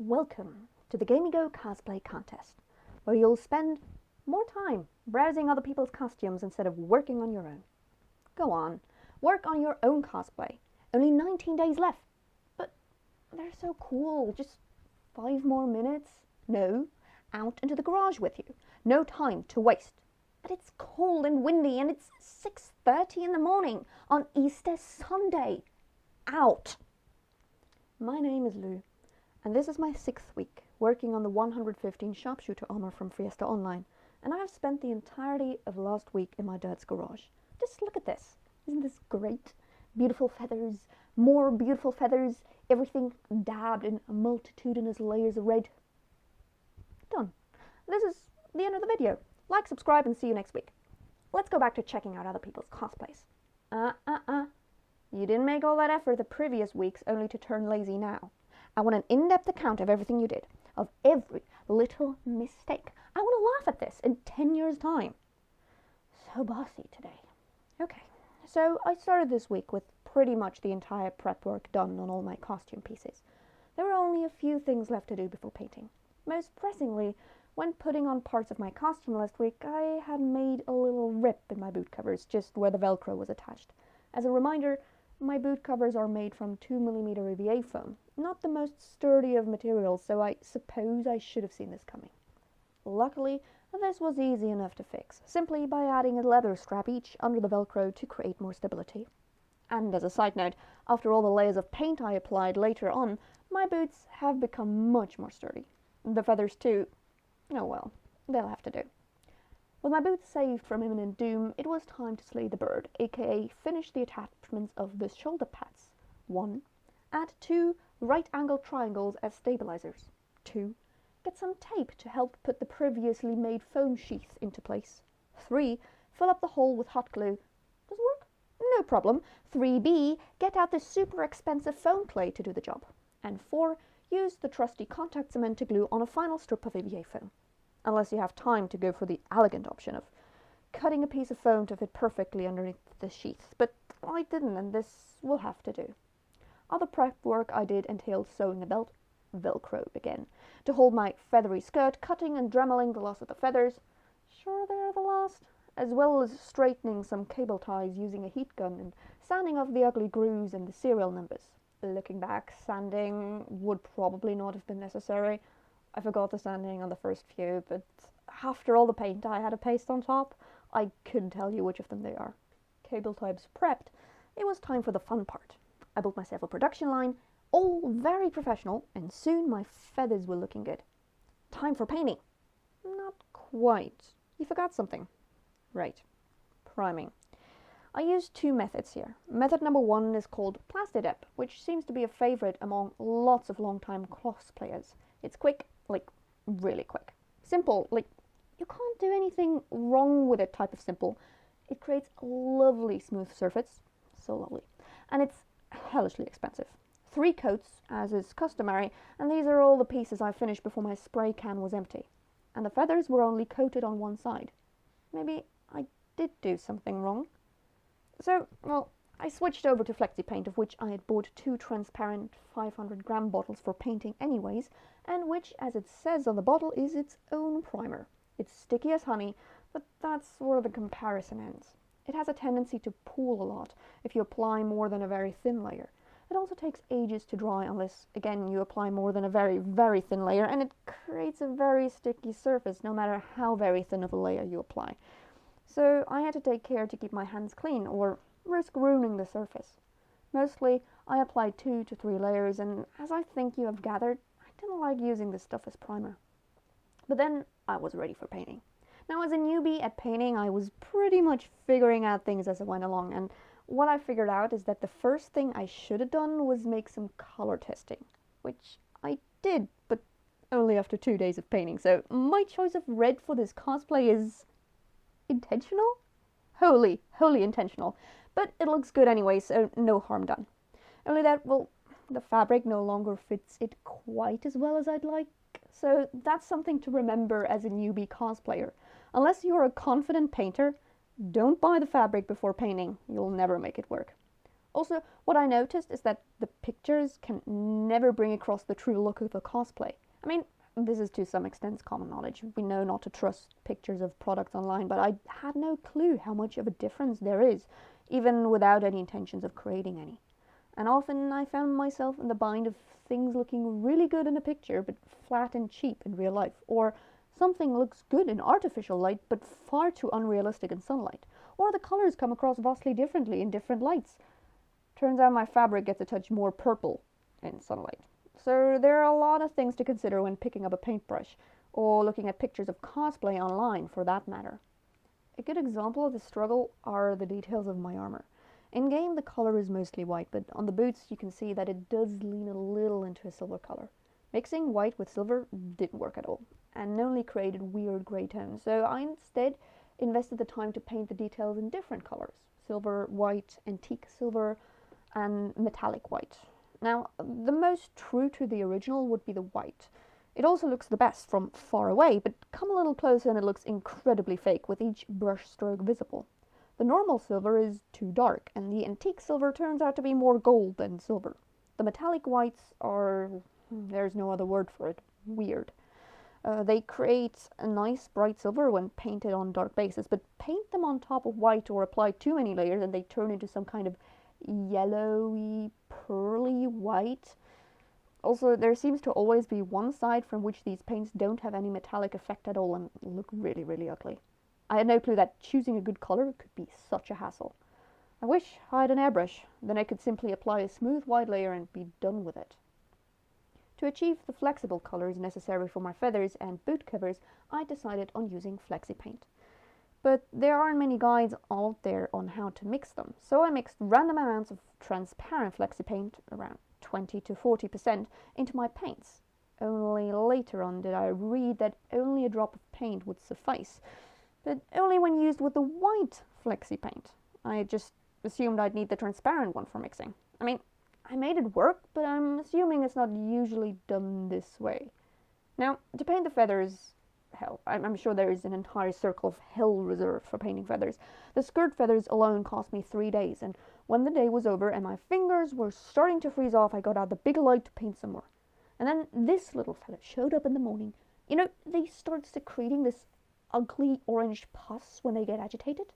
Welcome to the Gamigo Cosplay Contest, where you'll spend more time browsing other people's costumes instead of working on your own. Go on, work on your own cosplay. Only 19 days left. But they're so cool. Just 5 more minutes? No, out into the garage with you. No time to waste. But it's cold and windy and it's 6:30 in the morning on Easter Sunday. Out! My name is Lou, and this is my 6th week working on the 115 Sharpshooter Armor from Fiesta Online, and I have spent the entirety of last week in my dad's garage. Just look at this. Isn't this great? Beautiful feathers, more beautiful feathers, everything dabbed in multitudinous layers of red. Done. This is the end of the video. Like, subscribe, and see you next week. Let's go back to checking out other people's cosplays. You didn't make all that effort the previous weeks only to turn lazy now. I want an in-depth account of everything you did, of every little mistake. I want to laugh at this in 10 years' time. So bossy today. Okay, so I started this week with pretty much the entire prep work done on all my costume pieces. There were only a few things left to do before painting. Most pressingly, when putting on parts of my costume last week, I had made a little rip in my boot covers, just where the Velcro was attached. As a reminder, my boot covers are made from 2mm EVA foam, not the most sturdy of materials, so I suppose I should have seen this coming. Luckily, this was easy enough to fix, simply by adding a leather strap each under the Velcro to create more stability. And as a side note, after all the layers of paint I applied later on, my boots have become much more sturdy. The feathers too. Oh well, they'll have to do. With my boots saved from imminent doom, it was time to slay the bird, aka finish the attachments of the shoulder pads. 1. Add 2 right-angled triangles as stabilizers. 2. Get some tape to help put the previously made foam sheath into place. 3. Fill up the hole with hot glue. Does it work? No problem. 3B. Get out the super expensive foam clay to do the job. And 4. Use the trusty contact cement to glue on a final strip of EVA foam. Unless you have time to go for the elegant option of cutting a piece of foam to fit perfectly underneath the sheath, but I didn't, and this will have to do. Other prep work I did entailed sewing the belt, Velcro again, to hold my feathery skirt, cutting and dremeling the loss of the feathers, sure they're the last, as well as straightening some cable ties using a heat gun and sanding off the ugly grooves and the serial numbers. Looking back, sanding would probably not have been necessary. I forgot the sanding on the first few, but after all the paint I had to paste on top, I couldn't tell you which of them they are. Cable ties prepped, it was time for the fun part. I built myself a production line, all very professional, and soon my feathers were looking good. Time for painting. Not quite. You forgot something. Right. Priming. I used 2 methods here. Method number 1 is called Plastidep, which seems to be a favorite among lots of long-time cosplayers. It's quick, like really quick. Simple, like you can't do anything wrong with it type of simple. It creates a lovely smooth surface, so lovely, and it's hellishly expensive. 3 coats, as is customary, and these are all the pieces I finished before my spray can was empty. And the feathers were only coated on one side. Maybe I did do something wrong. So, well, I switched over to Flexi Paint, of which I had bought 2 transparent 500-gram bottles for painting anyways, and which, as it says on the bottle, is its own primer. It's sticky as honey, but that's where the comparison ends. It has a tendency to pool a lot if you apply more than a very thin layer. It also takes ages to dry unless, again, you apply more than a very, very thin layer, and it creates a very sticky surface no matter how very thin of a layer you apply. So I had to take care to keep my hands clean, or risk ruining the surface. Mostly, I applied 2 to 3 layers, and as I think you have gathered, I didn't like using this stuff as primer. But then, I was ready for painting. Now, as a newbie at painting, I was pretty much figuring out things as I went along, and what I figured out is that the first thing I should have done was make some color testing, which I did, but only after 2 days of painting, so my choice of red for this cosplay is intentional? Wholly intentional. But it looks good anyway, so no harm done. Only that, well, the fabric no longer fits it quite as well as I'd like, so that's something to remember as a newbie cosplayer. Unless you're a confident painter, don't buy the fabric before painting. You'll never make it work. Also, what I noticed is that the pictures can never bring across the true look of the cosplay. I mean, this is to some extent common knowledge. We know not to trust pictures of products online, but I had no clue how much of a difference there is, even without any intentions of creating any. And often I found myself in the bind of things looking really good in a picture, but flat and cheap in real life, or something looks good in artificial light, but far too unrealistic in sunlight, or the colors come across vastly differently in different lights. Turns out my fabric gets a touch more purple in sunlight. So there are a lot of things to consider when picking up a paintbrush, or looking at pictures of cosplay online for that matter. A good example of this struggle are the details of my armor. In-game the color is mostly white, but on the boots you can see that it does lean a little into a silver color. Mixing white with silver didn't work at all, and only created weird grey tones, so I instead invested the time to paint the details in different colors. Silver, white, antique silver, and metallic white. Now, the most true to the original would be the white. It also looks the best from far away, but come a little closer and it looks incredibly fake with each brush stroke visible. The normal silver is too dark, and the antique silver turns out to be more gold than silver. The metallic whites are, there's no other word for it, weird. They create a nice bright silver when painted on dark bases, but paint them on top of white or apply too many layers and they turn into some kind of yellowy, pearly white. Also, there seems to always be one side from which these paints don't have any metallic effect at all and look really, really ugly. I had no clue that choosing a good color could be such a hassle. I wish I had an airbrush, then I could simply apply a smooth white layer and be done with it. To achieve the flexible colors necessary for my feathers and boot covers, I decided on using flexi paint. But there aren't many guides out there on how to mix them, so I mixed random amounts of transparent flexi paint, around 20 to 40%, into my paints. Only later on did I read that only a drop of paint would suffice, but only when used with the white flexi paint. I just assumed I'd need the transparent one for mixing. I mean, I made it work, but I'm assuming it's not usually done this way. Now, to paint the feathers, hell, I'm sure there is an entire circle of hell reserved for painting feathers. The skirt feathers alone cost me 3 days, and when the day was over and my fingers were starting to freeze off, I got out the big light to paint some more. And then this little fella showed up in the morning. You know, they start secreting this ugly orange pus when they get agitated.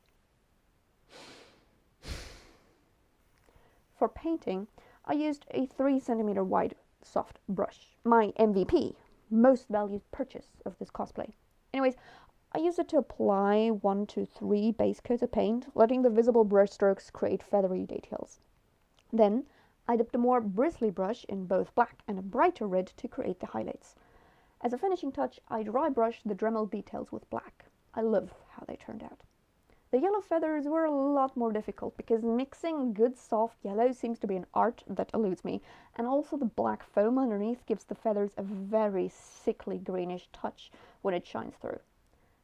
For painting, I used a 3 cm wide soft brush, my MVP, most valued purchase of this cosplay. Anyways, I used it to apply 1 to 3 base coats of paint, letting the visible brush strokes create feathery details. Then, I dipped a more bristly brush in both black and a brighter red to create the highlights. As a finishing touch, I dry brushed the Dremel details with black. I love how they turned out. The yellow feathers were a lot more difficult because mixing good soft yellow seems to be an art that eludes me, and also the black foam underneath gives the feathers a very sickly greenish touch when it shines through.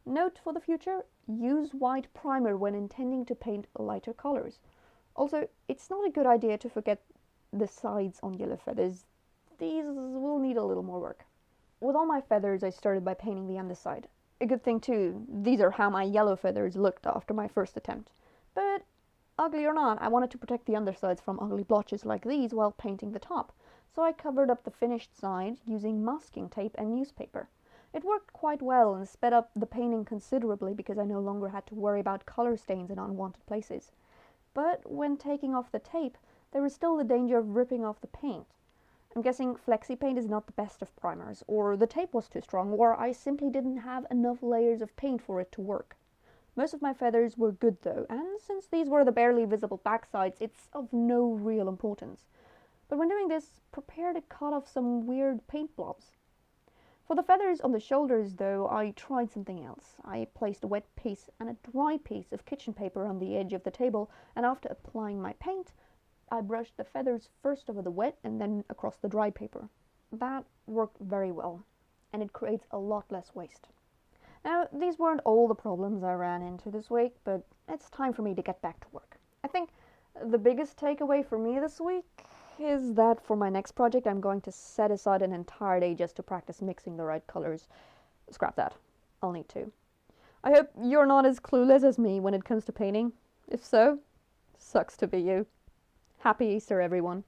Note for the future, use white primer when intending to paint lighter colors. Also, it's not a good idea to forget the sides on yellow feathers. These will need a little more work. With all my feathers, I started by painting the underside. A good thing too, these are how my yellow feathers looked after my first attempt. But, ugly or not, I wanted to protect the undersides from ugly blotches like these while painting the top, so I covered up the finished side using masking tape and newspaper. It worked quite well and sped up the painting considerably because I no longer had to worry about color stains in unwanted places. But when taking off the tape, there was still the danger of ripping off the paint. I'm guessing flexi paint is not the best of primers, or the tape was too strong, or I simply didn't have enough layers of paint for it to work. Most of my feathers were good though, and since these were the barely visible backsides, it's of no real importance. But when doing this, prepare to cut off some weird paint blobs. For the feathers on the shoulders though, I tried something else. I placed a wet piece and a dry piece of kitchen paper on the edge of the table, and after applying my paint, I brushed the feathers first over the wet and then across the dry paper. That worked very well, and it creates a lot less waste. Now, these weren't all the problems I ran into this week, but it's time for me to get back to work. I think the biggest takeaway for me this week is that for my next project, I'm going to set aside an entire day just to practice mixing the right colors. Scrap that. I'll need to. I hope you're not as clueless as me when it comes to painting. If so, sucks to be you. Happy Easter, everyone.